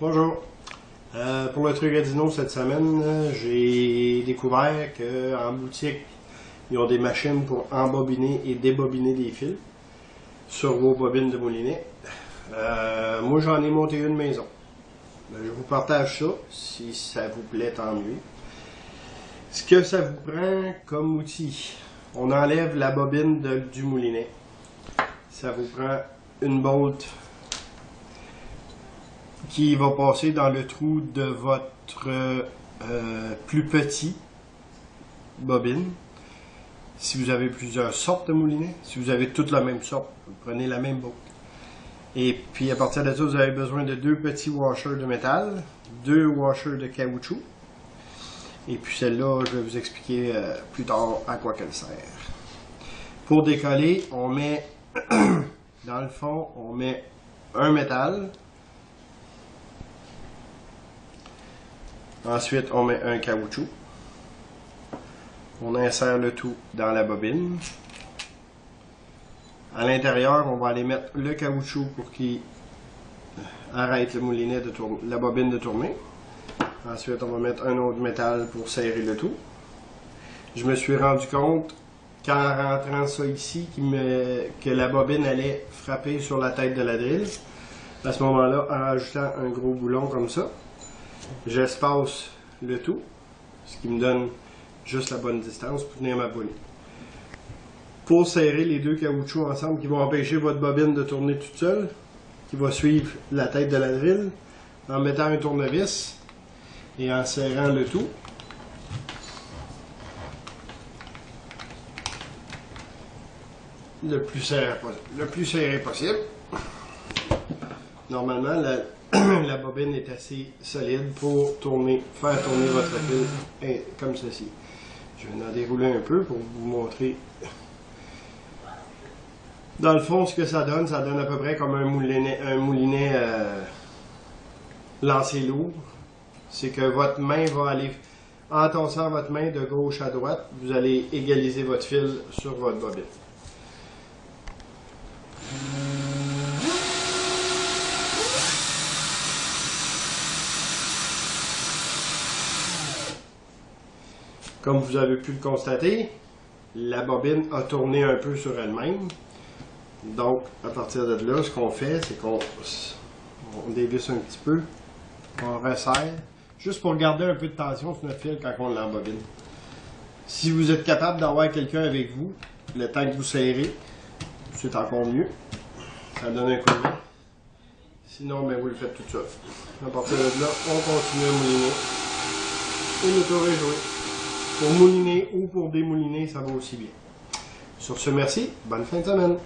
Bonjour. Pour le truc Gatineau cette semaine, j'ai découvert qu'en boutique, ils ont des machines pour embobiner et débobiner des fils sur vos bobines de moulinet. Moi, j'en ai monté une maison. Je vous partage ça. Si ça vous plaît, tant mieux. Ce que ça vous prend comme outil, on enlève la bobine du moulinet. Ça vous prend une bolte qui va passer dans le trou de votre plus petit bobine. Si vous avez plusieurs sortes de moulinets, si vous avez toutes la même sorte, vous prenez la même bolte. Et puis à partir de ça, vous avez besoin de 2 petits washers de métal, 2 washers de caoutchouc. Et puis celle-là, je vais vous expliquer plus tard à quoi qu'elle sert. Pour décoller, on met, dans le fond, on met un métal. Ensuite, on met un caoutchouc. On insère le tout dans la bobine. À l'intérieur, on va aller mettre le caoutchouc pour qu'il arrête le moulinet de tourner, la bobine de tourner. Ensuite, on va mettre un autre métal pour serrer le tout. Je me suis rendu compte qu'en rentrant ça ici, que la bobine allait frapper sur la tête de la drill. À ce moment-là, en rajoutant un gros boulon comme ça, j'espace le tout, ce qui me donne juste la bonne distance pour tenir ma boule. Pour serrer les 2 caoutchoucs ensemble qui vont empêcher votre bobine de tourner toute seule, qui va suivre la tête de la drill, en mettant un tournevis et en serrant le tout. Le plus serré possible. Normalement, la bobine est assez solide pour faire tourner votre fil comme ceci. Je vais en dérouler un peu pour vous montrer. Dans le fond, ce que ça donne à peu près comme un moulinet lancé lourd. C'est que votre main va aller, en tossant votre main de gauche à droite, vous allez égaliser votre fil sur votre bobine. Comme vous avez pu le constater, la bobine a tourné un peu sur elle-même. Donc, à partir de là, ce qu'on fait, c'est qu'on dévisse un petit peu, on resserre, juste pour garder un peu de tension sur notre fil quand on l'embobine. Si vous êtes capable d'avoir quelqu'un avec vous, le temps que vous serrez, c'est encore mieux. Ça donne un coup de main. Sinon, ben, vous le faites tout seul. À partir de là, on continue à mouliner. Et le tour est joué. Pour mouliner ou pour démouliner, ça va aussi bien. Sur ce, merci. Bonne fin de semaine.